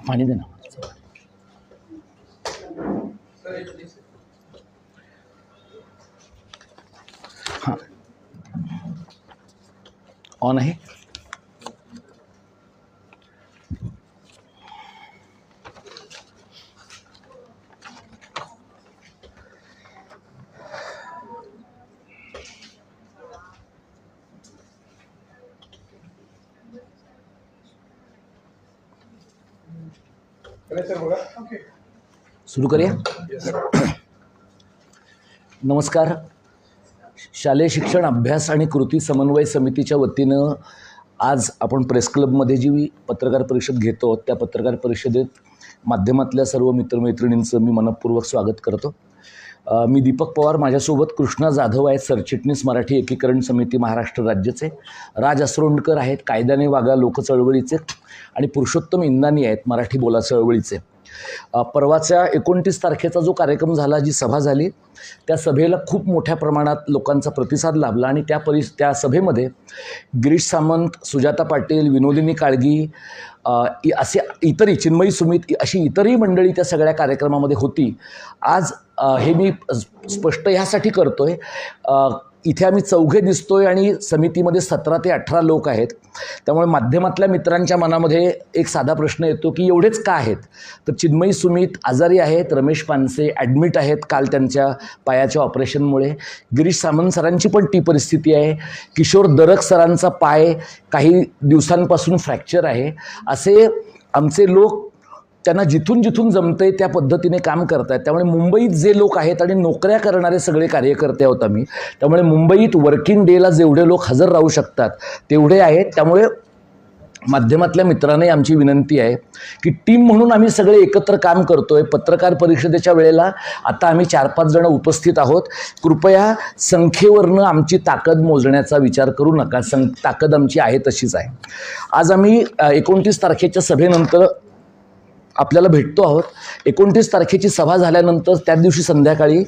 पाणी दे ना. हां, ऑन आहे. सुरू करूया. नमस्कार. शालेय शिक्षण अभ्यास आणि कृती समन्वय समितीच्या वतीनं आज आपण प्रेस क्लबमध्ये जी पत्रकार परिषद घेतो त्या पत्रकार परिषदेत माध्यमातल्या सर्व मित्रमैत्रिणींचं मी मनपूर्वक स्वागत करतो. मी दीपक पवार, माझ्यासोबत कृष्णा जाधव आहेत, सरचिटणीस मराठी एकीकरण समिती महाराष्ट्र राज्याचे, राज असरोंडकर आहेत, कायद्याने वागा लोक चळवळीचे, आणि पुरुषोत्तम इंदानी आहेत, मराठी बोला चळवळीचे. परवाच्या 29 तारखेचा जो कार्यक्रम झाला, जी सभा झाली, त्या सभेला खूप मोठ्या प्रमाणात लोकांचा प्रतिसाद लाभला आणि त्या सभेमध्ये गिरीश सामंत, सुजाता पाटील, विनोदिनी काळगी असे इतरही, चिन्मयी सुमित अशी इतरही मंडळी त्या सगळ्या कार्यक्रमामध्ये होती. आज हे मी स्पष्ट ह्यासाठी करतोय, इथे आम्ही चौघे दिसतोय आणि समितीमध्ये 17 ते 18 लोक आहेत. त्यामुळे माध्यमातल्या मित्रांच्या मनामध्ये एक साधा प्रश्न येतो की एवढेच का आहेत. तर चिन्मयी सुमित आजारी आहेत, रमेश पानसे ॲडमिट आहेत काल त्यांच्या पायाच्या ऑपरेशनमुळे, गिरीश सामंत सरांची पण ती परिस्थिती आहे, किशोर दरक सरांचा पाय काही दिवसांपासून फ्रॅक्चर आहे. असे आमचे लोक त्यांना जिथून जिथून जमतंय त्या पद्धतीने काम करत आहेत. त्यामुळे मुंबईत जे लोक आहेत आणि नोकऱ्या करणारे सगळे कार्यकर्ते आहोत आम्ही, त्यामुळे मुंबईत वर्किंग डेला जेवढे लोक हजर राहू शकतात तेवढे आहेत. त्यामुळे माध्यमातल्या मित्रांनी आमची विनंती आहे की टीम म्हणून आम्ही सगळे एकत्र काम करतोय. पत्रकार परिषदेच्या वेळेला आता आम्ही 4-5 जण उपस्थित आहोत. कृपया संख्येवरनं आमची ताकद मोजण्याचा विचार करू नका. ताकद आमची आहे तशीच आहे. आज आम्ही 29 तारखेच्या सभेनंतर आपल्याला भेटतो आहोत. 29 तारखेची सभा झाल्यानंतर त्याच दिवशी संध्याकाळी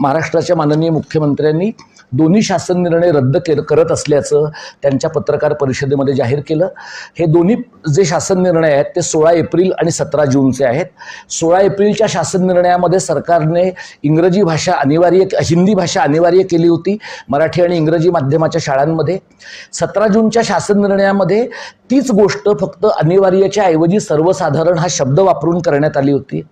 महाराष्ट्राच्या माननीय मुख्यमंत्र्यांनी दोन्ही शासन निर्णय रद्द करत असल्याचं त्यांच्या पत्रकार परिषदेमध्ये जाहीर केलं. हे दोन्ही जे शासन निर्णय आहेत ते 16 एप्रिल आणि 17 जूनचे आहेत. 16 एप्रिलच्या शासन निर्णयामध्ये सरकारने हिंदी भाषा अनिवार्य केली होती मराठी आणि इंग्रजी माध्यमाच्या शाळांमध्ये. 17 जूनच्या शासन निर्णयामध्ये तीच गोष्ट फक्त अनिवार्याच्या ऐवजी सर्वसाधारण हा शब्द वापरून करण्यात आली होती.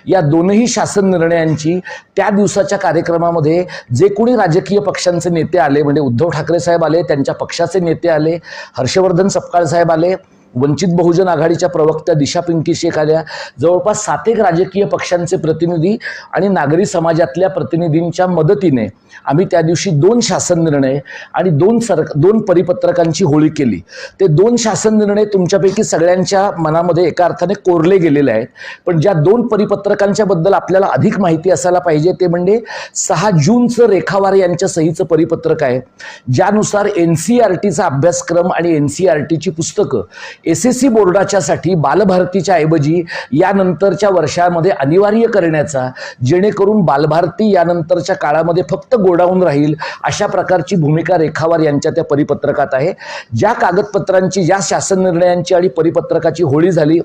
या दोनही शासन निर्णयांची त्या दिवसाच्या कार्यक्रमामध्ये जे कोणी राजकीय पक्षांचे नेते आले, म्हणजे उद्धव ठाकरे साहेब आले, त्यांच्या पक्षाचे नेते आले, हर्षवर्धन सपकाळ साहेब आले, वंचित बहुजन आघाडीच्या प्रवक्त्या दिशा पिंकी शेख आल्या, जवळपास 7 राजकीय पक्षांचे प्रतिनिधी आणि नागरी समाजातल्या प्रतिनिधींच्या मदतीने आम्ही त्या दिवशी 2 शासन निर्णय आणि 2 परिपत्रकांची होळी केली. ते 2 शासन निर्णय तुमच्यापैकी सगळ्यांच्या मनामध्ये एका अर्थाने कोरले गेलेले आहेत. पण ज्या 2 परिपत्रकांच्या बद्दल आपल्याला अधिक माहिती असायला पाहिजे ते म्हणजे 6 जूनचं रेखावार यांच्या सहीचं परिपत्रक आहे, ज्यानुसार NCERTचा अभ्यासक्रम आणि NCERTची पुस्तकं SSC बोर्डाच्यासाठी बालभारतीच्या ऐवजी यानंतरच्या वर्षामध्ये अनिवार्य करण्याचा, जेणेकरून बालभारती यानंतरच्या काळामध्ये फक्त गोडाऊन राहील अशा प्रकारची भूमिका रेखावार यांच्या त्या परिपत्रकात आहे. ज्या कागदपत्रांची, ज्या शासन निर्णयांची आणि परिपत्रकाची होळी झाली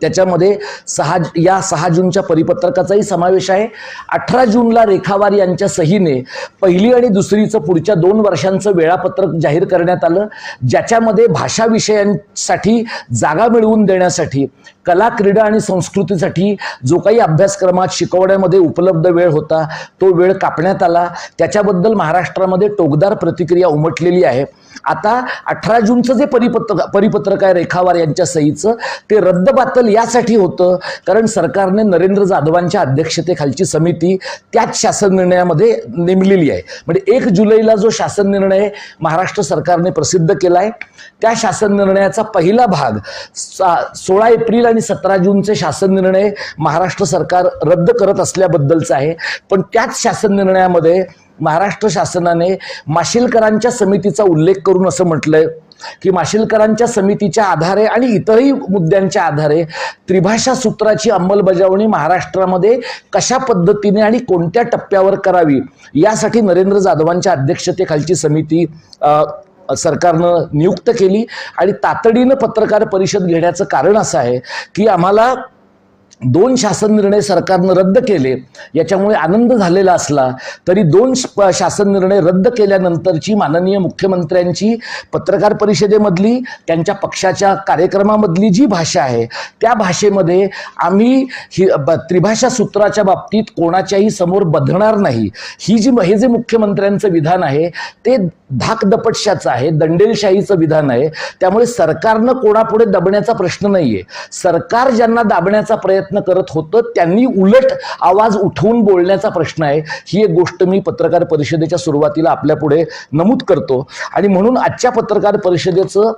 त्याच्यामध्ये 6 जूनच्या परिपत्रकाचाही समावेश आहे. 18 जूनला रेखावार यांच्या सहीने पहिली आणि दुसरीचं पुढच्या 2 वर्षांचं वेळापत्रक जाहीर करण्यात आलं, ज्याच्यामध्ये भाषा विषयांसाठी जागा मिळवून देण्यासाठी, कला, क्रीडा आणि संस्कृतीसाठी जो काही अभ्यासक्रमात शिकवण्यामध्ये उपलब्ध वेळ होता तो वेळ कापण्यात आला. त्याच्याबद्दल महाराष्ट्रामध्ये टोकदार प्रतिक्रिया उमटलेली आहे. आता 18 जूनचं जे परिपत्रक आहे रेखावार यांच्या सहीचं, ते रद्दबातल यासाठी होतं कारण सरकारने नरेंद्र जाधवांच्या अध्यक्षतेखालची समिती त्याच शासन निर्णयामध्ये नेमलेली आहे. म्हणजे 1 जुलैला जो शासन निर्णय महाराष्ट्र सरकारने प्रसिद्ध केला आहे त्या शासन निर्णयाचा पहिला भाग 16 एप्रिल आणि 17 जूनचे शासन निर्णय महाराष्ट्र सरकार रद्द करत असल्याबद्दलचा आहे. पण त्याच शासन निर्णयामध्ये महाराष्ट्र शासनाने माशिलकरांच्या समितीचा उल्लेख करून असं म्हटलंय की माशिलकरांच्या समितीच्या आधारे आणि इतरही मुद्द्यांच्या आधारे त्रिभाषा सूत्राची अंमलबजावणी महाराष्ट्रामध्ये कशा पद्धतीने आणि कोणत्या टप्प्यावर करावी यासाठी नरेंद्र जाधवांच्या अध्यक्षतेखालची समिती सरकारनं नियुक्त केली आणि तातडीनं पत्रकार परिषद घेण्याचं कारण असं आहे की आम्हाला 2 शासन निर्णय सरकारनं रद्द केले, याच्यामुळे आनंद झालेला असला तरी 2 शासन निर्णय रद्द केल्यानंतरची माननीय मुख्यमंत्र्यांची पत्रकार परिषदेमधली त्यांच्या पक्षाच्या कार्यक्रमामधली जी भाषा आहे त्या भाषेमध्ये आम्ही त्रिभाषा सूत्राच्या बाबतीत कोणाच्याही समोर बधणार नाही, हे जे मुख्यमंत्र्यांचं विधान आहे ते धाकदपटशाचं आहे, दंडेलशाहीचं विधान आहे. त्यामुळे सरकारनं कोणापुढे दबण्याचा प्रश्न नाहीये. सरकार ज्यांना दाबण्याचा प्रयत्न करत होतं त्यांनी उलट आवाज उठवून बोलण्याचा प्रश्न आहे. ही एक गोष्ट मी पत्रकार परिषदेच्या सुरुवातीला आपल्या पुढे नमूद करतो. आणि म्हणून आजच्या पत्रकार परिषदेचं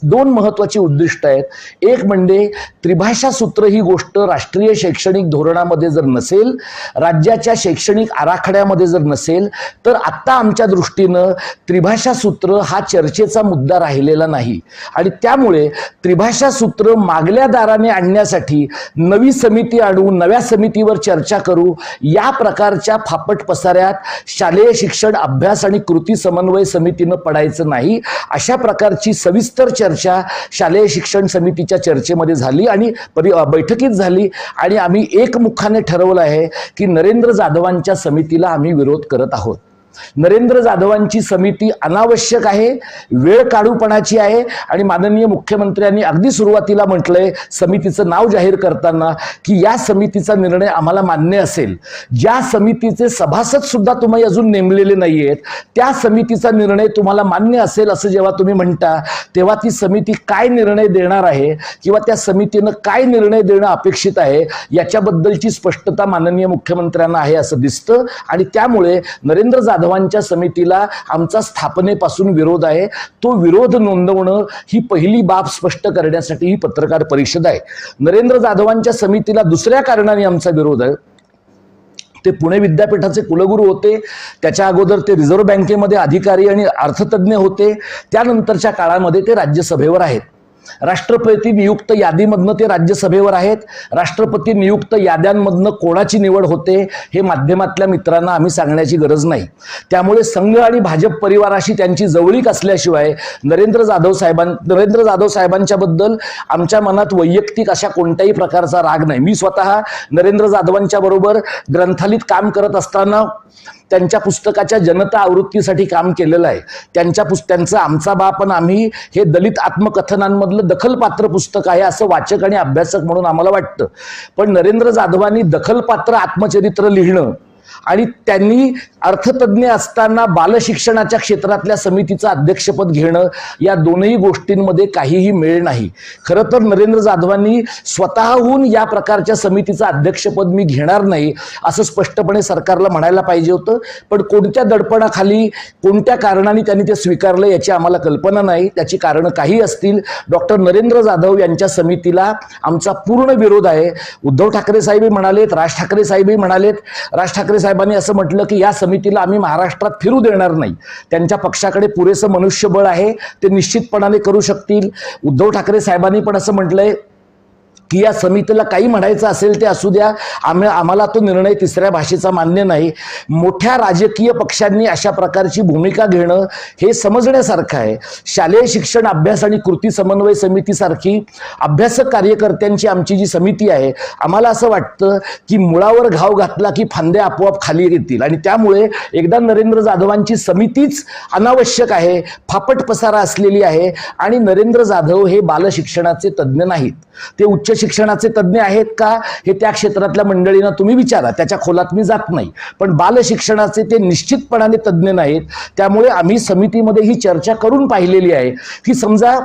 2 महत्त्वाची उद्दिष्ट आहेत. एक म्हणजे त्रिभाषा सूत्र ही गोष्ट राष्ट्रीय शैक्षणिक धोरणामध्ये जर नसेल, राज्याच्या शैक्षणिक आराखड्यामध्ये जर नसेल, तर आत्ता आमच्या दृष्टीनं त्रिभाषा सूत्र हा चर्चेचा मुद्दा राहिलेला नाही. आणि त्यामुळे त्रिभाषा सूत्र मागल्या दाराने आणण्यासाठी नवी समिती आणू, नव्या समितीवर चर्चा करू, या प्रकारच्या फापट पसाऱ्यात शालेय शिक्षण अभ्यास आणि कृती समन्वय समितीनं पडायचं नाही. अशा प्रकारची सविस्तर चर्चा शालेय शिक्षण समितीच्या चर्चेमध्ये झाली आणि बैठकीत झाली आणि आम्ही एकमुखाने ठरवलं आहे की नरेंद्र जाधवांच्या समितीला आम्ही विरोध करत आहोत. नरेंद्र जाधवांची समिती अनावश्यक आहे, वेळ काढूपणाची आहे आणि माननीय मुख्यमंत्र्यांनी अगदी सुरुवातीला म्हटलंय समितीचं नाव जाहीर करताना की या समितीचा निर्णय आम्हाला मान्य असेल. ज्या समितीचे सभासद सुद्धा तुम्ही अजून नेमलेले नाहीयेत त्या समितीचा निर्णय तुम्हाला मान्य असेल असं जेव्हा तुम्ही म्हणता तेव्हा ती समिती काय निर्णय देणार आहे किंवा त्या समितीनं काय निर्णय देणं अपेक्षित आहे याच्याबद्दलची स्पष्टता माननीय मुख्यमंत्र्यांना आहे असं दिसतं. आणि त्यामुळे नरेंद्र जाधवांच्या समितीला आमचा स्थापनेपासून विरोध आहे. तो विरोध नोंदवणं ही पहिली बाब स्पष्ट करण्यासाठी ही पत्रकार परिषद आहे. नरेंद्र जाधवांच्या समितीला दुसऱ्या कारणाने आमचा विरोध आहे. ते पुणे विद्यापीठाचे कुलगुरू होते, त्याच्या अगोदर ते रिझर्व्ह बँकेमध्ये अधिकारी आणि अर्थतज्ञ होते, त्यानंतरच्या काळामध्ये ते राज्यसभेवर आहेत. राष्ट्रपती नियुक्त यादीमधनं ते राज्यसभेवर आहेत. राष्ट्रपती नियुक्त याद्यांमधनं कोणाची निवड होते हे माध्यमातल्या मित्रांना आम्ही सांगण्याची गरज नाही. त्यामुळे संघ आणि भाजप परिवाराशी त्यांची जवळीक असल्याशिवाय नरेंद्र जाधव साहेबांच्या बद्दल आमच्या मनात वैयक्तिक अशा कोणत्याही प्रकारचा राग नाही. मी स्वतः नरेंद्र जाधवांच्या बरोबर ग्रंथालयात काम करत असताना त्यांच्या पुस्तकाच्या जनता आवृत्तीसाठी काम केलेलं आहे. त्यांचं आमचा बाप आणि आम्ही हे दलित आत्मकथनांमधलं दखलपात्र पुस्तक आहे असं वाचक आणि अभ्यासक म्हणून आम्हाला वाटतं. पण नरेंद्र जाधवांनी दखलपात्र आत्मचरित्र लिहिणं आणि त्यांनी अर्थतज्ञ असताना बालशिक्षणाच्या क्षेत्रातल्या समितीचं अध्यक्षपद घेणं या दोनही गोष्टींमध्ये काहीही मेळ नाही. खरं तर नरेंद्र जाधवांनी स्वतःहून या प्रकारच्या समितीचं अध्यक्षपद मी घेणार नाही असं स्पष्टपणे सरकारला म्हणायला पाहिजे होतं. पण कोणत्या दडपणाखाली कोणत्या कारणाने त्यांनी ते स्वीकारलं याची आम्हाला कल्पना नाही. त्याची कारणं काही असतील. डॉक्टर नरेंद्र जाधव यांच्या समितीला आमचा पूर्ण विरोध आहे. उद्धव ठाकरे साहेबही म्हणालेत, राज ठाकरे साहेबही म्हणालेत. राज ठाकरे साहेबांनी असं म्हटलं की या समितीला आम्ही महाराष्ट्रात फिरू देणार नाही. त्यांच्या पक्षाकडे पुरेसं मनुष्यबळ आहे, ते निश्चितपणाने करू शकतील. उद्धव ठाकरे साहेबांनी पण असं म्हटलंय की या समितीला काही म्हणायचं असेल ते असू द्या, आम्हाला तो निर्णय तिसऱ्या भाषेचा मान्य नाही. मोठ्या राजकीय पक्षांनी अशा प्रकारची भूमिका घेणं हे समजण्यासारखं आहे. शालेय शिक्षण अभ्यास आणि कृती समन्वय समितीसारखी अभ्यासक कार्यकर्त्यांची आमची जी समिती आहे, आम्हाला असं वाटतं की मुळावर घाव घातला की फांद्या आपोआप खाली येतील. आणि त्यामुळे एकदा नरेंद्र जाधवांची समितीच अनावश्यक आहे, फापट पसारा असलेली आहे. आणि नरेंद्र जाधव हे बालशिक्षणाचे तज्ज्ञ नाहीत, ते उच्च शिक्षणाचे तज्ज्ञ आहेत का हे त्या क्षेत्रातल्या मंडळींना तुम्ही विचारा, त्याच्या खोलात मी जात नाही. पण बालशिक्षणाचे ते निश्चितपणाने तज्ज्ञ नाहीत. त्यामुळे आम्ही समितीमध्ये ही चर्चा करून पाहिलेली आहे की समजा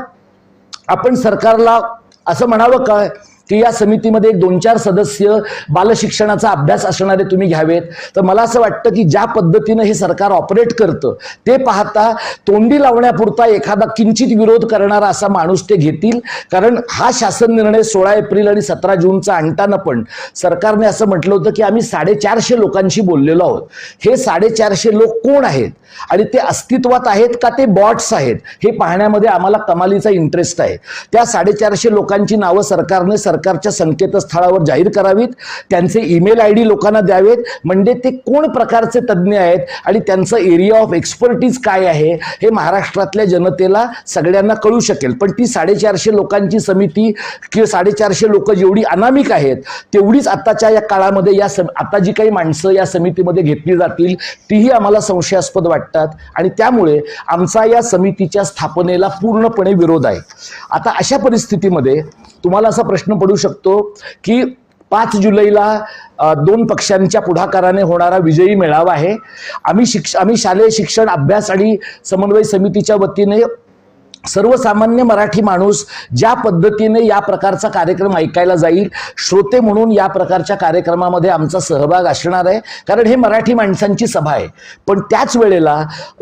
आपण सरकारला असं म्हणावं का की या समितीमध्ये 2-4 सदस्य बालशिक्षणाचा अभ्यास असणारे तुम्ही घ्यावेत. तर मला असं वाटतं की ज्या पद्धतीनं हे सरकार ऑपरेट करतं ते पाहता तोंडी लावण्यापुरता एखादा किंचित विरोध करणारा असा माणूस ते घेतील. कारण हा शासन निर्णय 16 एप्रिल आणि 17 जूनचा आणताना पण सरकारने असं म्हटलं होतं की आम्ही 450 लोकांशी बोललेलो आहोत. हे 450 लोक कोण आहेत आणि ते अस्तित्वात आहेत का ते बॉट्स आहेत हे पाहण्यामध्ये आम्हाला कमालीचा इंटरेस्ट आहे. त्या 450 लोकांची नावं सरकारने सरकारच्या संकेतस्थळावर जाहीर करावीत, त्यांचे ईमेल ID लोकांना द्यावेत, म्हणजे ते कोण प्रकारचे तज्ज्ञ आहेत आणि त्यांचं एरिया ऑफ एक्सपर्टीज काय आहे हे महाराष्ट्रातल्या जनतेला सगळ्यांना कळू शकेल. पण ती 450 लोकांची समिती किंवा 450 लोक जेवढी अनामिक आहेत तेवढीच आताच्या या काळामध्ये आता जी काही माणसं या समितीमध्ये घेतली जातील तीही आम्हाला संशयास्पद वाटतात आणि त्यामुळे आमचा या समितीच्या स्थापनेला पूर्णपणे विरोध आहे. आता अशा परिस्थितीमध्ये तुम्हाला असा प्रश्न पडू शकतो की 5 जुलैला 2 पक्षांच्या पुढाकाराने होणारा विजयी मेळावा आहे. आम्ही शालेय शिक्षण अभ्यास आणि समन्वय समितीच्या वतीने सर्वसामान्य मराठी माणूस ज्या पद्धतीने या प्रकारचा कार्यक्रम ऐकायला जाईल, श्रोते म्हणून या प्रकारच्या कार्यक्रमामध्ये आमचा सहभाग असणार आहे, कारण हे मराठी माणसांची सभा आहे. पण त्याच वेळेला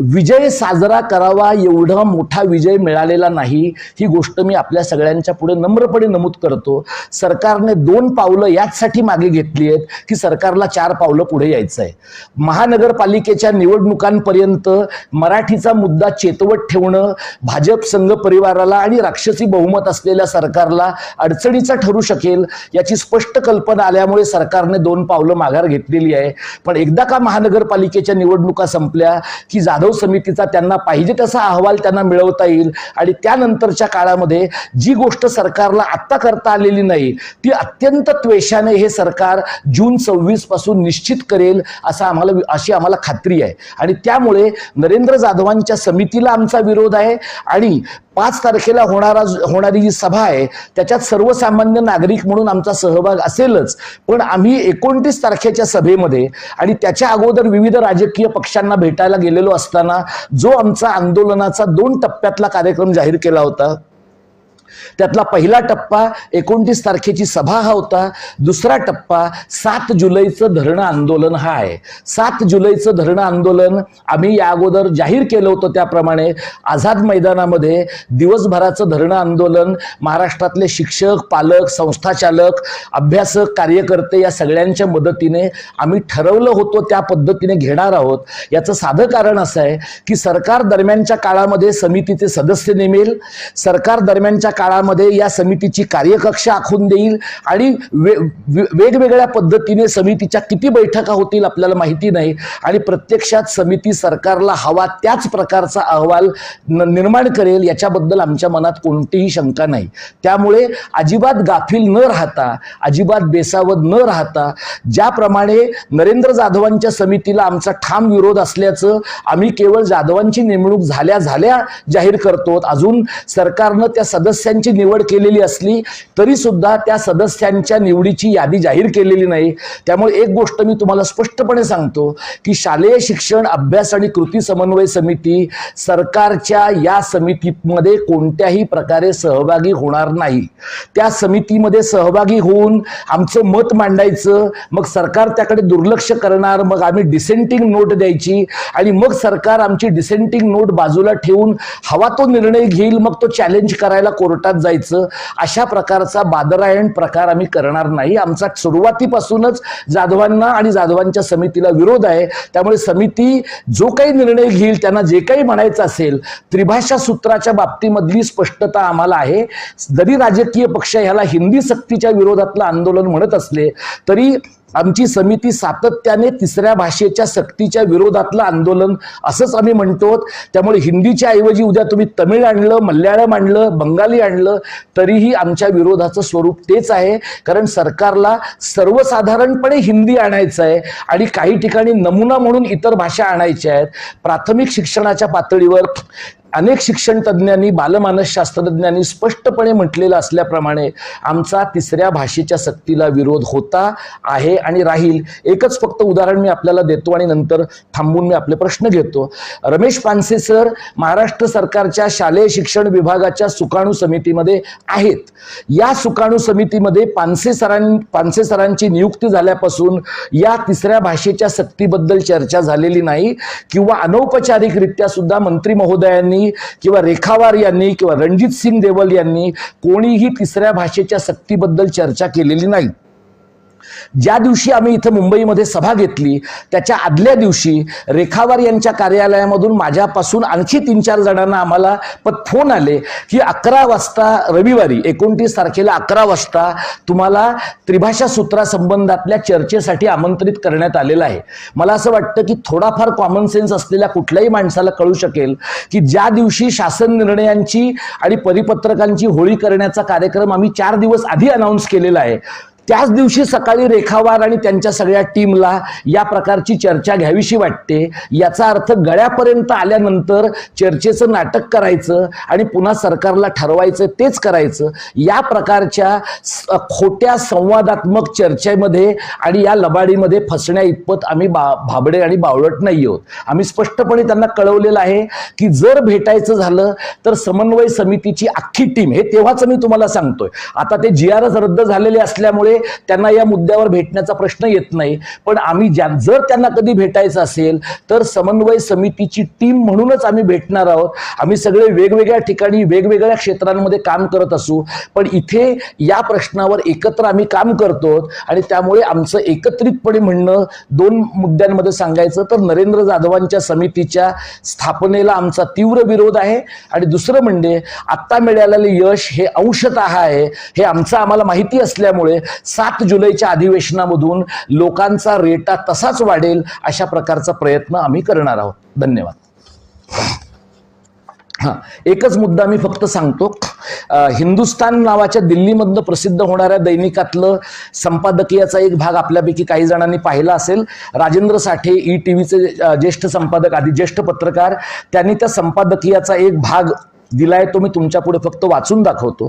विजय साजरा करावा एवढा मोठा विजय मिळालेला नाही, ही गोष्ट मी आपल्या सगळ्यांच्या पुढे नम्रपणे नमूद करतो. सरकारने 2 पावलं याचसाठी मागे घेतली आहेत की सरकारला 4 पावलं पुढे यायचं आहे. महानगरपालिकेच्या निवडणुकांपर्यंत मराठीचा मुद्दा चेतवत ठेवणं भाजप संघ परिवाराला आणि राक्षसी बहुमत असलेल्या सरकारला अडचणीचा ठरू शकेल याची स्पष्ट कल्पना आल्यामुळे सरकारने 2 पावलं माघार घेतलेली आहे. पण एकदा का महानगरपालिकेच्या निवडणुका संपल्या की जाधव समितीचा त्यांना पाहिजे तसा अहवाल त्यांना मिळवता येईल आणि त्यानंतरच्या काळामध्ये जी गोष्ट सरकारला आत्ता करता आलेली नाही ती अत्यंत त्वेषाने हे सरकार जून 26 पासून निश्चित करेल अशी आम्हाला खात्री आहे. आणि नरेंद्र जाधवांच्या समितीला आमचा विरोध आहे आणि 5 तारखेला होणारी जी सभा आहे त्याच्यात सर्वसामान्य नागरिक म्हणून आमचा सहभाग असेलच, पण आम्ही 29 तारखेच्या सभेमध्ये आणि त्याच्या अगोदर विविध राजकीय पक्षांना भेटायला गेलेलो असताना जो आमचा आंदोलनाचा 2 टप्प्यातला कार्यक्रम जाहीर केला होता त्यातला पहिला टप्पा 29 तारखेची सभा हा होता. दुसरा टप्पा 7 जुलैचं धरणं आंदोलन हा आहे. 7 जुलैचं धरणं आंदोलन आम्ही या अगोदर जाहीर केलं होतं, त्याप्रमाणे आझाद मैदानामध्ये दिवसभराचं धरणं आंदोलन महाराष्ट्रातले शिक्षक, पालक, संस्थाचालक, अभ्यासक, कार्यकर्ते या सगळ्यांच्या मदतीने आम्ही ठरवलं होतं त्या पद्धतीने घेणार आहोत. याचं साधं कारण असं आहे की सरकार दरम्यानच्या काळामध्ये समितीचे सदस्य नेमेल, सरकार दरम्यानच्या काळामध्ये या समितीची कार्यकक्ष आखून देईल आणि वेगवेगळ्या पद्धतीने समितीच्या किती बैठका होतील आपल्याला माहिती नाही आणि प्रत्यक्षात समिती सरकारला हवा त्याच प्रकारचा अहवाल निर्माण करेल याच्याबद्दल आमच्या मनात कोणतीही शंका नाही. त्यामुळे अजिबात गाफील न राहता, अजिबात बेसावध न राहता, ज्याप्रमाणे नरेंद्र जाधवांच्या समितीला आमचा ठाम विरोध असल्याचं आम्ही केवळ जाधवांची नेमणूक झाल्या जाहीर करतो, अजून सरकारनं त्या सदस्यांची निवड केलेली असली तरी सुद्धा त्या सदस्यांच्या निवडीची यादी जाहीर केलेली नाही. त्यामुळे एक गोष्ट मी तुम्हाला स्पष्टपणे सांगतो की शालेय शिक्षण अभ्यास आणि कृती समन्वय समिती सरकारच्या या समितीमध्ये कोणत्याही प्रकारे सहभागी होणार नाही. त्या समितीमध्ये सहभागी होऊन आमचं मत मांडायचं, मग सरकार त्याकडे दुर्लक्ष करणार, मग आम्ही डिसेंटिंग नोट द्यायची आणि मग सरकार आमची डिसेंटिंग नोट बाजूला ठेवून हवा तो निर्णय घेईल, मग तो चॅलेंज करायला कोर्टात जायचं, अशा प्रकारचा बादरायण प्रकार आम्ही करणार नाही. आमचा सुरुवातीपासूनच जाधवांना आणि जाधवांच्या समितीला विरोध आहे. त्यामुळे समिती जो काही निर्णय घेईल, त्यांना जे काही म्हणायचं असेल, त्रिभाषा सूत्राच्या बाबतीमधली स्पष्टता आम्हाला आहे. जरी राजकीय पक्ष ह्याला हिंदी सक्तीच्या विरोधातलं आंदोलन म्हणत असले तरी आमची समिती सातत्याने 3ऱ्या भाषेच्या सक्तीच्या विरोधातलं आंदोलन असंच आम्ही म्हणतो. त्यामुळे हिंदीच्या ऐवजी उद्या तुम्ही तमिळ आणलं, मल्याळम आणलं, बंगाली आणलं तरीही आमच्या विरोधाचं स्वरूप तेच आहे. कारण सरकारला सर्वसाधारणपणे हिंदी आणायचं आहे आणि काही ठिकाणी नमुना म्हणून इतर भाषा आणायच्या आहेत. प्राथमिक शिक्षणाच्या पातळीवर अनेक शिक्षण तज्ज्ञांनी, बालमानस शास्त्रज्ञांनी स्पष्टपणे म्हटलेलं असल्याप्रमाणे आमचा 3ऱ्या भाषेच्या सक्तीला विरोध होता, आहे आणि राहील. एकच फक्त उदाहरण मी आपल्याला देतो आणि नंतर थांबून मी आपले प्रश्न घेतो. रमेश पानसे सर महाराष्ट्र सरकारच्या शालेय शिक्षण विभागाच्या सुकाणू समितीमध्ये आहेत. या सुकाणू समितीमध्ये पानसे सरांची नियुक्ती झाल्यापासून या 3ऱ्या भाषेच्या सक्तीबद्दल चर्चा झालेली नाही किंवा अनौपचारिकरित्या सुद्धा मंत्री महोदयांनी किंवा रेखावार यांनी किंवा रणजित सिंग देवल यांनी कोणीही 3ऱ्या भाषेच्या सक्तीबद्दल चर्चा केलेली नाही. ज्या दिवशी आम्ही इथं मुंबईमध्ये सभा घेतली त्याच्या आदल्या दिवशी रेखावार यांच्या कार्यालयामधून माझ्यापासून आणखी 3-4 जणांना आम्हाला फोन आले की 11 वाजता रविवारी 29 तारखेला 11 वाजता तुम्हाला त्रिभाषा सूत्रासंबंधातल्या चर्चेसाठी आमंत्रित करण्यात आलेलं आहे. मला असं वाटतं की थोडाफार कॉमन सेन्स असलेल्या कुठल्याही माणसाला कळू शकेल की ज्या दिवशी शासन निर्णयांची आणि परिपत्रकांची होळी करण्याचा कार्यक्रम आम्ही 4 दिवस आधी अनाऊन्स केलेला आहे, त्याच दिवशी सकाळी रेखावार आणि त्यांच्या सगळ्या टीमला या प्रकारची चर्चा घ्यावीशी वाटते. याचा अर्थ गळ्यापर्यंत आल्यानंतर चर्चेचं नाटक करायचं आणि पुन्हा सरकारला ठरवायचं तेच करायचं, या प्रकारच्या खोट्या संवादात्मक चर्चेमध्ये आणि या लबाडीमध्ये फसण्या इतपत आम्ही भाबडे आणि बावळट नाही आहोत. आम्ही स्पष्टपणे त्यांना कळवलेलं आहे की जर भेटायचं झालं तर समन्वय समितीची अख्खी टीम, हे तेव्हाच मी तुम्हाला सांगतोय, आता ते GRच रद्द झालेले असल्यामुळे त्यांना या मुद्द्यावर भेटण्याचा प्रश्न येत नाही, पण आम्ही जर त्यांना कधी भेटायचं असेल तर समन्वय समितीची टीम म्हणूनच आम्ही भेटणार आहोत. आम्ही सगळे वेगवेगळ्या ठिकाणी वेगवेगळ्या क्षेत्रांमध्ये काम करत असू, पण इथे या प्रश्नावर एकत्र आम्ही काम करतो आणि त्यामुळे आमचं एकत्रितपणे म्हणणं 2 मुद्द्यांमध्ये सांगायचं तर नरेंद्र जाधवांच्या समितीच्या स्थापनेला आमचा तीव्र विरोध आहे आणि दुसरं म्हणजे आता मिळालेले यश हे अंशतः आहे, हे आमचं आम्हाला माहिती असल्यामुळे 7 जुलैच्या अधिवेशनामधून लोकांचा रेटा तसाच वाढेल अशा प्रकारचा प्रयत्न आम्ही करणार आहोत. धन्यवाद. एकच मुद्दा मी फक्त सांगतो. हिंदुस्तान नावाच्या दिल्लीमधनं प्रसिद्ध होणाऱ्या दैनिकातलं संपादकीयाचा एक भाग आपल्यापैकी काही जणांनी पाहिला असेल. राजेंद्र साठे ETVचे ज्येष्ठ संपादक, आधी ज्येष्ठ पत्रकार, त्यांनी त्या संपादकीयाचा एक भाग दिलाय, तो मी तुमच्या पुढे फक्त वाचून दाखवतो.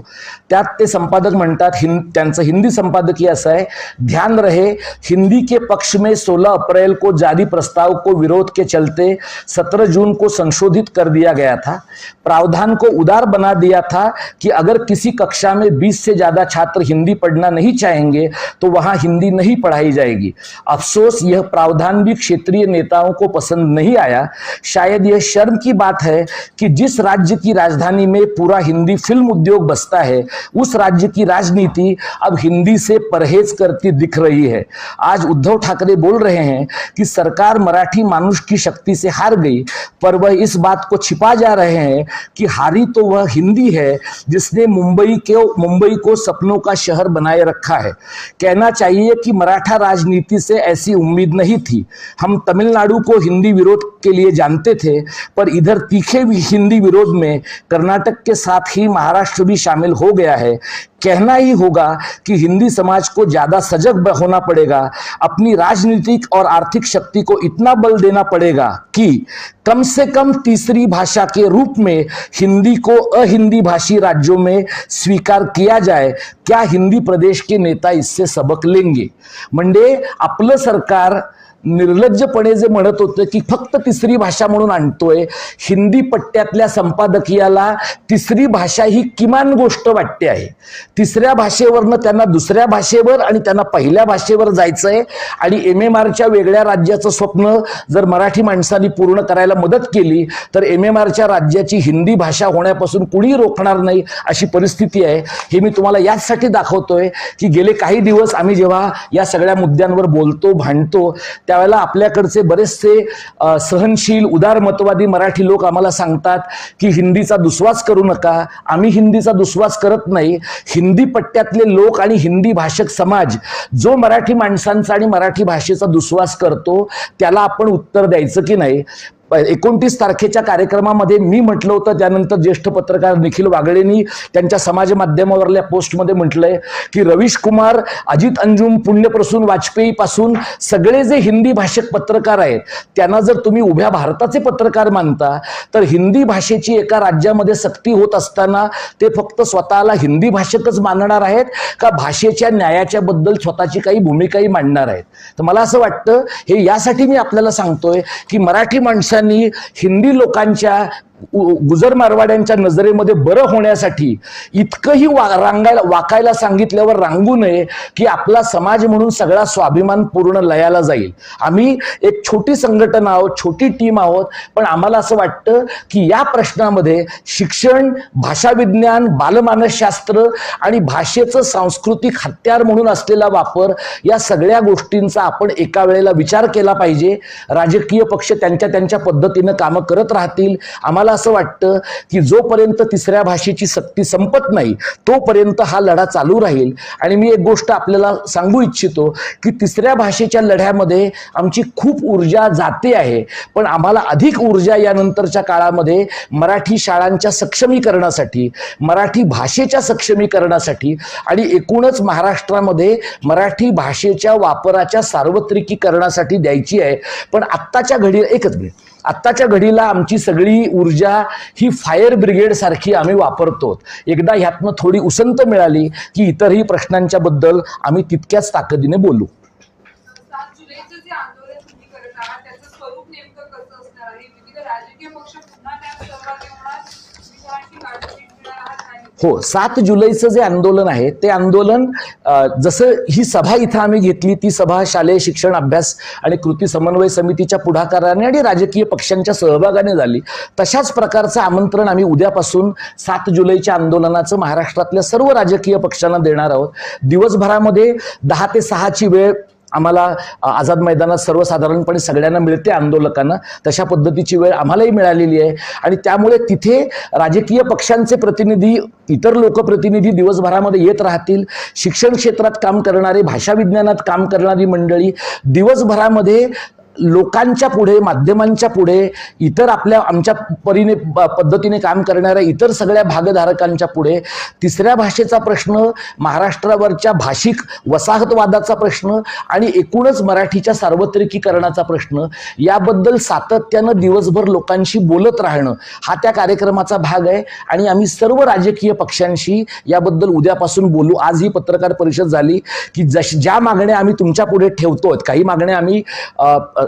त्यात ते संपादक म्हणतात, त्यांचं हिंदी संपादकीय असं आहे, ध्यान रहे हिंदी के पक्ष में 16 अप्रैल को जारी प्रस्ताव को विरोध के चलते 17 जून को संशोधित कर दिया गया था. प्रावधान को उदार बना दिया था कि अगर किसी कक्षा में 20 से ज्यादा छात्र हिंदी पढ़ना नहीं चाहेंगे तो वहां हिंदी नहीं पढ़ाई जाएगी. अफसोस यह प्रावधान भी क्षेत्रीय नेताओं को पसंद नहीं आया. शायद यह शर्म की बात है कि जिस राज्य की राजधानी में पूरा हिंदी फिल्म उद्योग बसता है, उस राज्य की राजनीति अब हिंदी से परहेज करती दिख रही है. आज उद्धव ठाकरे बोल रहे हैं कि सरकार मराठी मानुष की शक्ति से हार गई, पर वह इस बात को छिपा जा रहे हैं कि हारी तो वह हिंदी है जिसने मुंबई को सपनों का शहर बनाए रखा है. कहना चाहिए कि मराठा राजनीति से ऐसी उम्मीद नहीं थी. हम तमिलनाडु को हिंदी विरोध के लिए जानते थे, पर इधर तीखे हिंदी विरोध में कर्नाटक के साथ ही महाराष्ट्र भी शामिल हो गया है. कहना ही होगा कि हिंदी समाज को ज्यादा सजग होना पड़ेगा. अपनी राजनीतिक और आर्थिक शक्ति को इतना बल देना पड़ेगा कि कम से कम तीसरी भाषा के रूप में हिंदी को अहिंदी भाषी राज्यों में स्वीकार किया जाए. क्या हिंदी प्रदेश के नेता इससे सबक लेंगे? म्हणजे आपलं सरकार निर्लज्जपणे जे म्हणत होतं की फक्त तिसरी भाषा म्हणून आणतोय, हिंदी पट्ट्यातल्या संपादकीयाला तिसरी भाषा ही किमान गोष्ट वाटते आहे. तिसऱ्या भाषेवरनं त्यांना दुसऱ्या भाषेवर आणि त्यांना पहिल्या भाषेवर जायचंय आणि MMRच्या वेगळ्या राज्याचं स्वप्न जर मराठी माणसांनी पूर्ण करायला मदत केली तर MMRच्या राज्याची हिंदी भाषा होण्यापासून कुणी रोखणार नाही अशी परिस्थिती आहे. हे मी तुम्हाला याचसाठी दाखवतोय की गेले काही दिवस आम्ही जेव्हा या सगळ्या मुद्द्यांवर बोलतो, भांडतो, त्यावेळेला आपल्याकडचे बरेचसे सहनशील उदारमतवादी मराठी लोक आम्हाला सांगतात की हिंदीचा दुस्वास करू नका. आम्ही हिंदीचा दुस्वास करत नाही. हिंदी पट्ट्यातले लोक आणि हिंदी भाषक समाज जो मराठी माणसांचा आणि मराठी भाषेचा दुस्वास करतो त्याला आपण उत्तर द्यायचं की नाही. 29 तारखेच्या कार्यक्रमामध्ये मी म्हटलं होतं, त्यानंतर ज्येष्ठ पत्रकार निखिल वागळेंनी त्यांच्या समाज माध्यमावरल्या पोस्टमध्ये म्हटलंय की रवीश कुमार, अजित अंजुम, पुण्यप्रसून वाजपेयी पासून सगळे जे हिंदी भाषक पत्रकार आहेत त्यांना जर तुम्ही उभ्या भारताचे पत्रकार मानता तर हिंदी भाषेची एका राज्यामध्ये सक्ती होत असताना ते फक्त स्वतःला हिंदी भाषकच मानणार आहेत का भाषेच्या न्यायाच्या बद्दल स्वतःची काही भूमिकाही मांडणार आहेत? तर मला असं वाटतं हे यासाठी मी आपल्याला सांगतोय की मराठी माणसांनी हिंदी लोकांच्या गुजर मारवाड्यांच्या नजरेमध्ये बरं होण्यासाठी इतकंही वाकायला सांगितल्यावर रांगू नये की आपला समाज म्हणून सगळा स्वाभिमान पूर्ण लयाला जाईल. आम्ही एक छोटी संघटना आहोत, छोटी टीम आहोत, पण आम्हाला असं वाटतं की या प्रश्नामध्ये शिक्षण, भाषा विज्ञान, बालमानसशास्त्र आणि भाषेचं सांस्कृतिक हत्यार म्हणून असलेला वापर या सगळ्या गोष्टींचा आपण एका वेळेला विचार केला पाहिजे. राजकीय पक्ष त्यांच्या पद्धतीनं कामं करत राहतील. आम्हाला असं वाटतं की जोपर्यंत तिसऱ्या भाषेची सक्ती संपत नाही तोपर्यंत हा लढा चालू राहील. आणि मी एक गोष्ट आपल्याला सांगू इच्छितो की तिसऱ्या भाषेच्या लढ्यामध्ये आमची खूप ऊर्जा जाते आहे, पण आम्हाला अधिक ऊर्जा यानंतरच्या काळामध्ये मराठी शाळांच्या सक्षमीकरणासाठी, मराठी भाषेच्या सक्षमीकरणासाठी आणि एकूणच महाराष्ट्रामध्ये मराठी भाषेच्या वापराच्या सार्वत्रिकीकरणासाठी द्यायची आहे. पण आत्ताच्या घडीला एकच मिनिट, आत्ताच्या घडीला आमची सगळी ऊर्जा ही फायर ब्रिगेड सारखी आम्ही वापरतो. एकदा ह्यातनं थोडी उसंत मिळाली की इतरही प्रश्नांच्या बद्दल आम्ही तितक्याच ताकदीने बोलू. 7 जुलैचं जे आंदोलन तुम्ही करत आहात त्याचं स्वरूप नेमकं कसं असणार आहे? विविध राजकीय पक्ष पुन्हा त्यात सहभागी होणार, विचारांची काळजी घेणार आहात नाही? हो, 7 जुलैचं जे आंदोलन आहे ते आंदोलन जसं ही सभा इथं आम्ही घेतली, ती सभा शालेय शिक्षण अभ्यास आणि कृती समन्वय समितीच्या पुढाकाराने आणि राजकीय पक्षांच्या सहभागाने झाली. तशाच प्रकारचं आमंत्रण आम्ही उद्यापासून 7 जुलैच्या आंदोलनाचं महाराष्ट्रातल्या सर्व राजकीय पक्षांना देणार आहोत. दिवसभरामध्ये 10 ते 6ची वेळ आम्हाला आझाद मैदानात सर्वसाधारणपणे सगळ्यांना मिळते, आंदोलकांना तशा पद्धतीची वेळ आम्हालाही मिळालेली आहे. आणि त्यामुळे तिथे राजकीय पक्षांचे प्रतिनिधी, इतर लोकप्रतिनिधी दिवसभरामध्ये येत राहतील. शिक्षण क्षेत्रात काम करणारे, भाषा विज्ञानात काम करणारी मंडळी दिवसभरामध्ये लोकांच्या पुढे, माध्यमांच्या पुढे, इतर आमच्या पद्धतीने काम करणाऱ्या इतर सगळ्या भागधारकांच्या पुढे तिसऱ्या भाषेचा प्रश्न, महाराष्ट्रावरच्या भाषिक वसाहतवादाचा प्रश्न आणि एकूणच मराठीच्या सार्वत्रिकीकरणाचा प्रश्न याबद्दल सातत्यानं दिवसभर लोकांशी बोलत राहणं हा त्या कार्यक्रमाचा भाग आहे. आणि आम्ही सर्व राजकीय पक्षांशी याबद्दल उद्यापासून बोलू. आज ही पत्रकार परिषद झाली की ज्या मागण्या आम्ही तुमच्या पुढे ठेवतोय, काही मागण्या आम्ही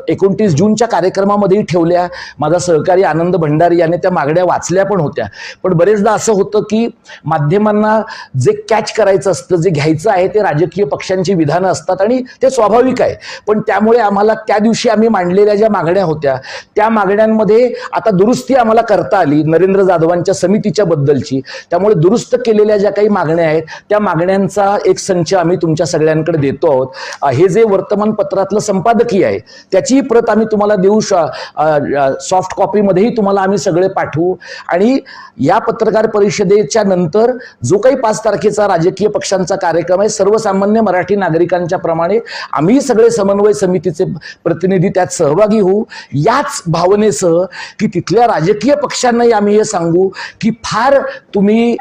29 जूनच्या कार्यक्रमामध्येही ठेवल्या. माझा सहकारी आनंद भंडारी याने त्या मागण्या वाचल्या पण होत्या. पण बरेचदा असं होतं की माध्यमांना जे कॅच करायचं असतं, जे घ्यायचं आहे ते राजकीय पक्षांची विधानं असतात आणि ते स्वाभाविक आहे. पण त्यामुळे आम्हाला त्या दिवशी आम्ही मांडलेल्या ज्या मागण्या होत्या त्या मागण्यांमध्ये आता दुरुस्ती आम्हाला करता आली नरेंद्र जाधवांच्या समितीच्या बद्दलची. त्यामुळे दुरुस्त केलेल्या ज्या काही मागण्या आहेत त्या मागण्यांचा एक संच आम्ही तुमच्या सगळ्यांकडे देतो आहोत. हे जे वर्तमानपत्रातलं संपादकीय आहे त्याची प्रत आम्ही तुम्हाला देऊ, सॉफ्ट कॉपीमध्येही तुम्हाला आम्ही सगळे पाठवू. आणि या पत्रकार परिषदेच्या नंतर जो काही 5 तारखेचा राजकीय पक्षांचा कार्यक्रम आहे, सर्वसामान्य मराठी नागरिकांच्या प्रमाणे आम्ही सगळे समन्वय समितीचे प्रतिनिधी त्यात सहभागी होऊ. याच भावनेसह की तिथल्या राजकीय पक्षांनाही आम्ही हे सांगू की फार तुम्ही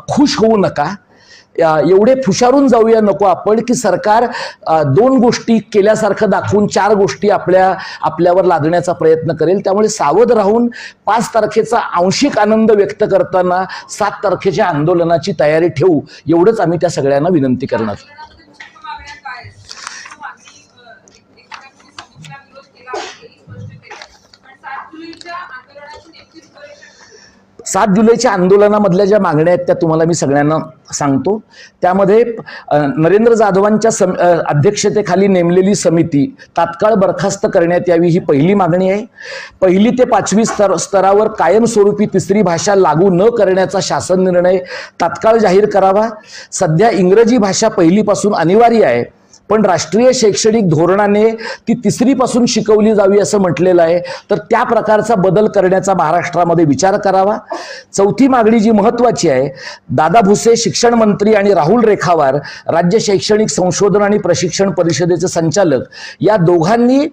खुश होऊ नका, एवढे फुशारून जाऊया नको आपण की सरकार 2 गोष्टी केल्यासारखं दाखवून 4 गोष्टी आपल्यावर लादण्याचा प्रयत्न करेल. त्यामुळे सावध राहून 5 तारखेचा आंशिक आनंद व्यक्त करताना 7 तारखेच्या आंदोलनाची तयारी ठेवू, एवढंच आम्ही त्या सगळ्यांना विनंती करणार. मागण्या काय आहेत? मागणी एखाद्या समितीला विरोध केला आहे हेही स्पष्ट केलं, पण 7 जुलैच्या आंदोलनाची नेमकी रूपरेषा 7 जुलैच्या आंदोलनामधल्या ज्या मागण्या आहेत त्या तुम्हाला मी सगळ्यांना सांगतो. त्यामध्ये नरेंद्र जाधवांच्या अध्यक्षतेखाली नेमलेली समिती तात्काळ बरखास्त करण्यात यावी ही पहिली मागणी आहे. 1ली ते 5वी स्तरावर कायमस्वरूपी तिसरी भाषा लागू न करण्याचा शासन निर्णय तात्काळ जाहीर करावा. सध्या इंग्रजी भाषा 1ली पासून अनिवार्य आहे, पण राष्ट्रीय शैक्षणिक धोरणाने ती 3री पासून शिकवली जावी असं म्हटलेलं आहे, तर त्या प्रकारचा बदल करण्याचा महाराष्ट्रामध्ये विचार करावा. 4थी मागणी जी महत्त्वाची आहे, दादा भुसे शिक्षण मंत्री आणि राहुल रेखावार राज्य शैक्षणिक संशोधन आणि प्रशिक्षण परिषदेचे संचालक या दोघांनी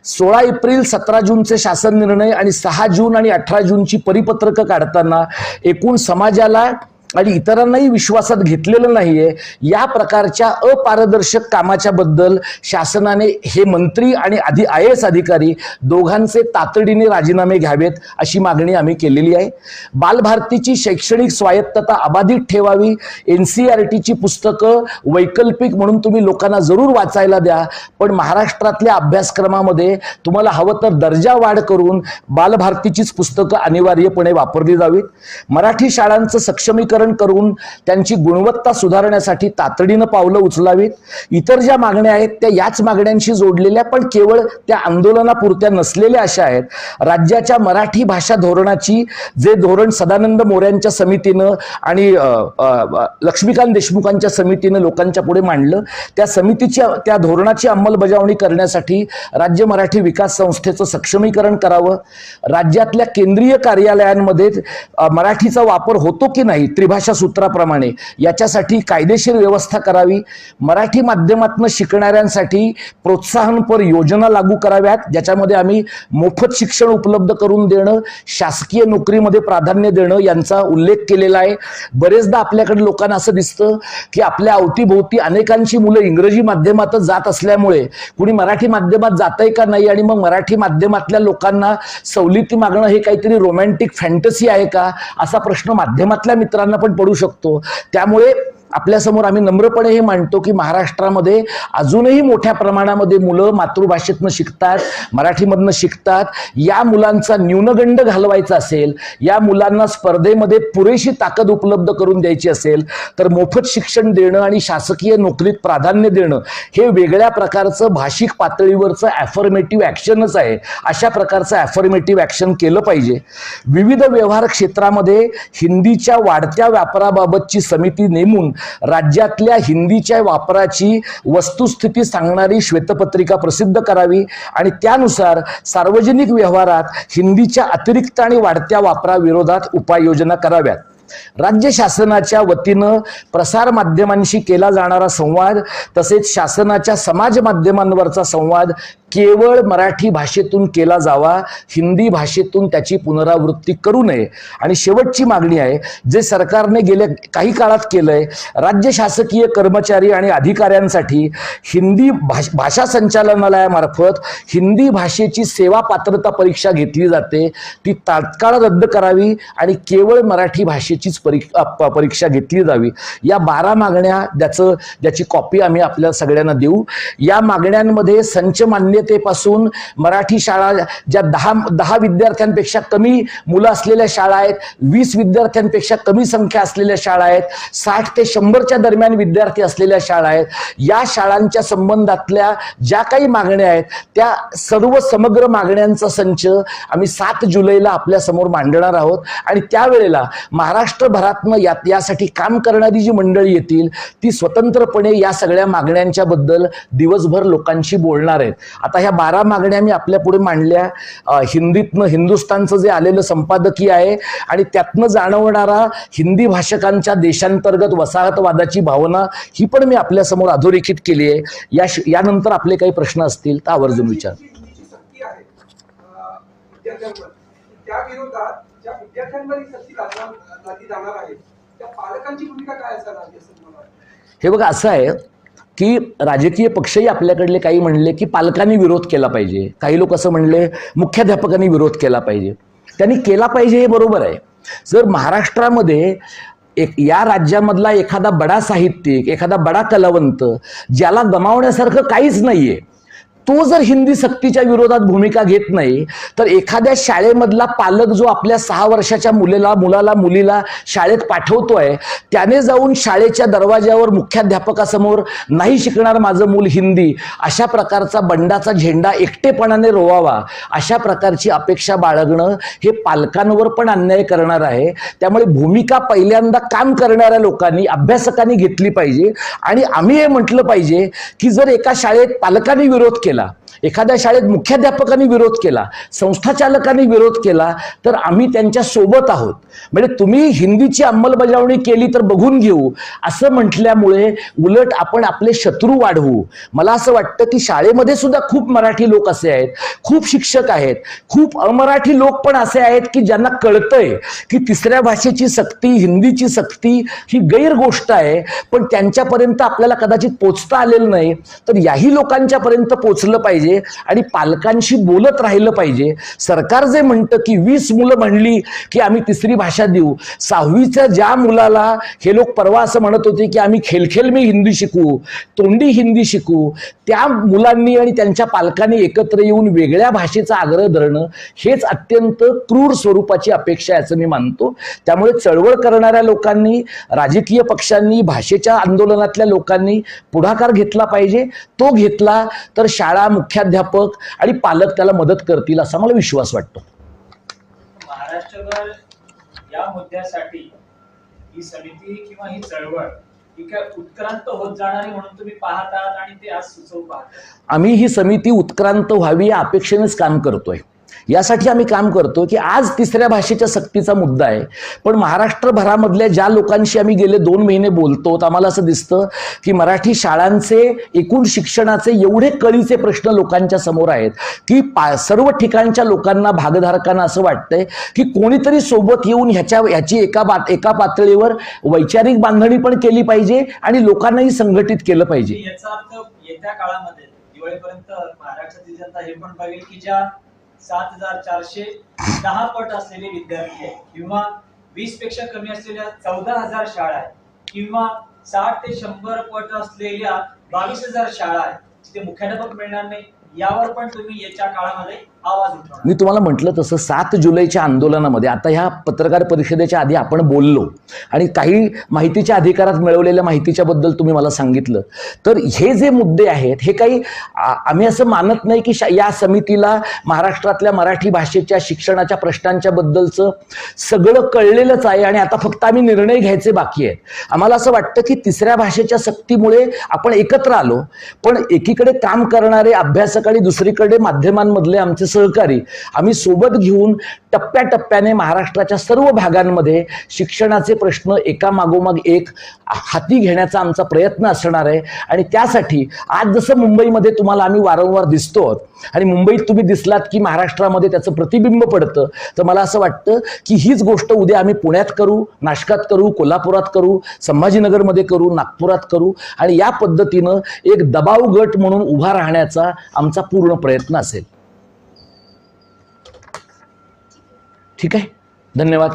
16 एप्रिल 17 जूनचे शासन निर्णय आणि 6 जून आणि 18 जूनची परिपत्रकं काढताना एकूण समाजाला आणि इतरांनाही विश्वासात घेतलेलं नाहीये, या प्रकारच्या अपारदर्शक कामाच्या बद्दल शासनाने हे मंत्री आणि IAS अधिकारी दोघांचे तातडीने राजीनामे घ्यावेत अशी मागणी आम्ही केलेली आहे. बालभारतीची शैक्षणिक स्वायत्तता अबाधित ठेवावी. NCERTची पुस्तकं वैकल्पिक म्हणून तुम्ही लोकांना जरूर वाचायला द्या, पण महाराष्ट्रातल्या अभ्यासक्रमामध्ये तुम्हाला हवं तर दर्जा वाढ करून बालभारतीचीच पुस्तकं अनिवार्यपणे वापरली जावीत. मराठी शाळांचं सक्षमीकरण करून त्यांची गुणवत्ता सुधारण्यासाठी तातडीनं पावलं उचलावीत. इतर ज्या मागण्या आहेत त्या याच मागण्यांशी जोडलेल्या, पण केवळ त्या आंदोलनापुरत्या नसलेल्या अशा आहेत. राज्याच्या मराठी भाषा धोरणाची जे धोरण सदानंद मोऱ्यांच्या समितीनं आणि लक्ष्मीकांत देशमुखांच्या समितीनं लोकांच्या पुढे मांडलं, त्या धोरणाची अंमलबजावणी करण्यासाठी राज्य मराठी विकास संस्थेचं सक्षमीकरण करावं. राज्यातल्या केंद्रीय कार्यालयांमध्ये मराठीचा वापर होतो की नाही त्रिभाषा सूत्राप्रमाणे याच्यासाठी कायदेशीर व्यवस्था करावी. मराठी माध्यमातून शिकणाऱ्यांसाठी प्रोत्साहनपर योजना लागू कराव्यात, ज्याच्यामध्ये आम्ही मोफत शिक्षण उपलब्ध करून देणं, शासकीय नोकरीमध्ये प्राधान्य देणं यांचा उल्लेख केलेला आहे. बरेचदा आपल्याकडे लोकांना असं दिसतं की आपल्या अवतीभोवती अनेकांची मुलं इंग्रजी माध्यमातच जात असल्यामुळे कुणी मराठी माध्यमात जातंय का नाही, आणि मग मराठी माध्यमातल्या लोकांना सवलती मागणं हे काहीतरी रोमॅन्टिक फॅन्टसी आहे का असा प्रश्न माध्यमातल्या मित्रांना पण पडू शकतो. त्यामुळे आपल्यासमोर आम्ही नम्रपणे हे मांडतो की महाराष्ट्रामध्ये अजूनही मोठ्या प्रमाणामध्ये मुलं मातृभाषेतनं शिकतात, मराठीमधनं शिकतात. या मुलांचा न्यूनगंड घालवायचा असेल, या मुलांना स्पर्धेमध्ये पुरेशी ताकद उपलब्ध करून द्यायची असेल तर मोफत शिक्षण देणं आणि शासकीय नोकरीत प्राधान्य देणं हे वेगळ्या प्रकारचं भाषिक पातळीवरचं ॲफर्मेटिव्ह ॲक्शनच आहे. अशा प्रकारचं ॲफर्मेटिव्ह ॲक्शन केलं पाहिजे. विविध व्यवहार क्षेत्रामध्ये हिंदीच्या वाढत्या वापराबाबतची समिती नेमून राज्यातल्या हिंदीच्या वापराची वस्तुस्थिती सांगणारी श्वेतपत्रिका प्रसिद्ध करावी आणि त्यानुसार सार्वजनिक व्यवहारात हिंदीच्या अतिरिक्त आणि वाढत्या वापराविरोधात उपाययोजना कराव्यात. राज्य शासनाच्या वतीनं प्रसार माध्यमांशी केला जाणारा संवाद तसेच शासनाच्या समाज माध्यमांवरचा संवाद केवळ मराठी भाषेतून केला जावा, हिंदी भाषेतून त्याची पुनरावृत्ती करू नये. आणि शेवटची मागणी आहे, जे सरकारने गेल्या काही काळात केलंय, राज्य शासकीय कर्मचारी आणि अधिकाऱ्यांसाठी हिंदी भाषा संचालनालयामार्फत हिंदी भाषेची सेवा पात्रता परीक्षा घेतली जाते, ती तात्काळ रद्द करावी आणि केवळ मराठी भाषेचीच परीक्षा घेतली जावी. या 12 मागण्या ज्याची कॉपी आम्ही आपल्या सगळ्यांना देऊ. या मागण्यांमध्ये संच मान्यतेपासून मराठी शाळा ज्या 10 विद्यार्थ्यांपेक्षा कमी मुलं असलेल्या शाळा आहेत, 20 विद्यार्थ्यांपेक्षा कमी संख्या असलेल्या शाळा आहेत, 60 ते 100च्या दरम्यान विद्यार्थी असलेल्या शाळा आहेत, या शाळांच्या संबंधातल्या ज्या काही मागण्या आहेत त्या सर्व समग्र मागण्यांचा संच आम्ही 7 जुलैला आपल्या समोर मांडणार आहोत. आणि त्यावेळेला महाराष्ट्रभरातनं यासाठी काम करणारी जी मंडळी येतील ती स्वतंत्रपणे या सगळ्या मागण्यांच्या बद्दल दिवसभर लोकांशी बोलणार आहेत. आता ह्या 12 मागण्या मी आपल्या पुढे मांडल्या. हिंदीतनं हिंदुस्थानचं जे आलेलं संपादकीय आहे आणि त्यातनं जाणवणारा हिंदी भाषकांच्या देशांतर्गत वसाहतवादाची भावना ही पण मी आपल्या समोर अधोरेखित केली आहे. यानंतर आपले काही प्रश्न असतील तर आवर्जून विचार. त्या विरोधात ज्या विद्यार्थ्यांवर ही सक्ती लादली जाणार आहे त्या पालकांची भूमिका काय असायला हवी असं मला वाटतं? हे बघा, असं आहे की राजकीय पक्षही आपल्याकडले काही म्हणले की पालकांनी विरोध केला पाहिजे, काही लोक असं म्हणले मुख्याध्यापकांनी विरोध केला पाहिजे. त्यांनी केला पाहिजे हे बरोबर आहे. जर महाराष्ट्रामध्ये या राज्यामधला एखादा बडा साहित्यिक, एखादा बडा कलावंत ज्याला गमावण्यासारखं काहीच नाहीये, तो जर हिंदी सक्तीच्या विरोधात भूमिका घेत नाही तर एखाद्या शाळेमधला पालक जो आपल्या 6 वर्षाच्या मुलीला शाळेत पाठवतोय त्याने जाऊन शाळेच्या दरवाज्यावर मुख्याध्यापकासमोर नाही शिकणार माझं मूल हिंदी अशा प्रकारचा बंडाचा झेंडा एकटेपणाने रोवावा, अशा प्रकारची अपेक्षा बाळगणं हे पालकांवर पण अन्याय करणार आहे. त्यामुळे भूमिका पहिल्यांदा काम करणाऱ्या लोकांनी, अभ्यासकांनी घेतली पाहिजे. आणि आम्ही हे म्हटलं पाहिजे की जर एका शाळेत पालकांनी विरोध केला एखाद्या शाळेत मुख्याध्यापकांनी विरोध केला, संस्थाचालकांनी विरोध केला, तर आम्ही त्यांच्या सोबत आहोत. म्हणजे तुम्ही हिंदीची अंमलबजावणी केली तर बघून घेऊ असं म्हटल्यामुळे उलट आपण आपले शत्रू वाढवू. मला असं वाटतं की शाळेमध्ये सुद्धा खूप मराठी लोक असे आहेत, खूप शिक्षक आहेत, खूप अमराठी लोक पण असे आहेत की ज्यांना कळतंय की तिसऱ्या भाषेची सक्ती, हिंदीची सक्ती ही गैर गोष्ट आहे, पण त्यांच्यापर्यंत आपल्याला कदाचित पोचता आलेलं नाही. तर याही लोकांच्या पर्यंत पोचलं पाहिजे आणि पालकांशी बोलत राहिलं पाहिजे. सरकार जे म्हणतं की 20 मुलं म्हणली की आम्ही तिसरी भाषा देऊ, 6वीच्या ज्या मुलाला हे लोक परवा असं म्हणत होते की आम्ही खेलखेल में हिंदी शिकू, तोंडी हिंदी शिकू, त्या मुलांनी आणि त्यांच्या पालकांनी एकत्र येऊन वेगळ्या भाषेचा आग्रह धरणं हेच अत्यंत क्रूर स्वरूपाची अपेक्षा आहे असं मी मानतो. त्यामुळे चळवळ करणाऱ्या लोकांनी, राजकीय पक्षांनी, भाषेच्या आंदोलनातल्या लोकांनी पुढाकार घेतला पाहिजे. तो घेतला तर शाळा, मुख्याध्यापक आणि पालक त्याला मदत करतील असा मला विश्वास वाटतो. महाराष्ट्रभर या मुद्द्यासाठी ही समिती किंवा ही चळवळ ही काय उत्क्रांत होत जाणारी म्हणून तुम्ही पाहतात आणि ते आज सुचवू पाहतात? आम्ही ही समिती उत्क्रांत व्हावी या अपेक्षेनेच काम करतोय. यासाठी आम्ही काम करतो की आज तिसऱ्या भाषेच्या सक्तीचा मुद्दा आहे, पण महाराष्ट्रभरामधल्या ज्या लोकांशी आम्ही गेले 2 महिने बोलतो, आम्हाला असं दिसतं की मराठी शाळांचे, एकूण शिक्षणाचे एवढे कळीचे प्रश्न लोकांच्या समोर आहेत की सर्व ठिकाणच्या लोकांना, भागधारकांना असं वाटतंय की कोणीतरी सोबत येऊन ह्याची एका पातळीवर वैचारिक बांधणी पण केली पाहिजे आणि लोकांनाही संघटित केलं पाहिजे. याचा अर्थ येत्या काळामध्ये दिवाळीपर्यंत महाराष्ट्रातील जनता हे पण बघेल की ज्या 7,410 पट असलेले विद्यार्थी आहेत किंवा 20 पेक्षा कमी असलेल्या 14,000 शाळा आहेत किंवा 60 ते 100 पट असलेल्या 22,000 शाळा आहेत, तिथे मुख्याध्यापक मिळणार नाही, यावर पण तुम्ही येत्या काळामध्ये आवाज उठवणार. मी तुम्हाला म्हटलं तसं 7 जुलैच्या आंदोलनामध्ये आता ह्या पत्रकार परिषदेच्या आधी आपण बोललो आणि काही माहितीच्या अधिकारात मिळवलेल्या माहितीच्या बद्दल तुम्ही मला सांगितलं. तर हे जे मुद्दे आहेत हे काही आम्ही असं मानत नाही की या समितीला महाराष्ट्रातल्या मराठी भाषेच्या शिक्षणाच्या प्रश्नांच्या बद्दलचं सगळं कळलेलंच आहे आणि आता फक्त आम्ही निर्णय घ्यायचे बाकी आहेत. आम्हाला असं वाटतं की तिसऱ्या भाषेच्या सक्तीमुळे आपण एकत्र आलो, पण एकीकडे काम करणारे अभ्यासक आणि दुसरीकडे माध्यमांमधले आमचे सहकारी आम्ही सोबत घेऊन टप्प्याटप्प्याने महाराष्ट्राच्या सर्व भागांमध्ये शिक्षणाचे प्रश्न एकामागोमाग एक हाती घेण्याचा आमचा प्रयत्न असणार आहे. आणि त्यासाठी आज जसं मुंबईमध्ये तुम्हाला आम्ही वारंवार दिसतो आणि मुंबईत तुम्ही दिसलात की महाराष्ट्रामध्ये त्याचं प्रतिबिंब पडतं, तर मला असं वाटतं की हीच गोष्ट उद्या आम्ही पुण्यात करू, नाशकात करू, कोल्हापुरात करू, संभाजीनगरमध्ये करू, नागपुरात करू आणि या पद्धतीनं एक दबाव गट म्हणून उभा राहण्याचा आमचा पूर्ण प्रयत्न असेल. ठीक आहे, धन्यवाद.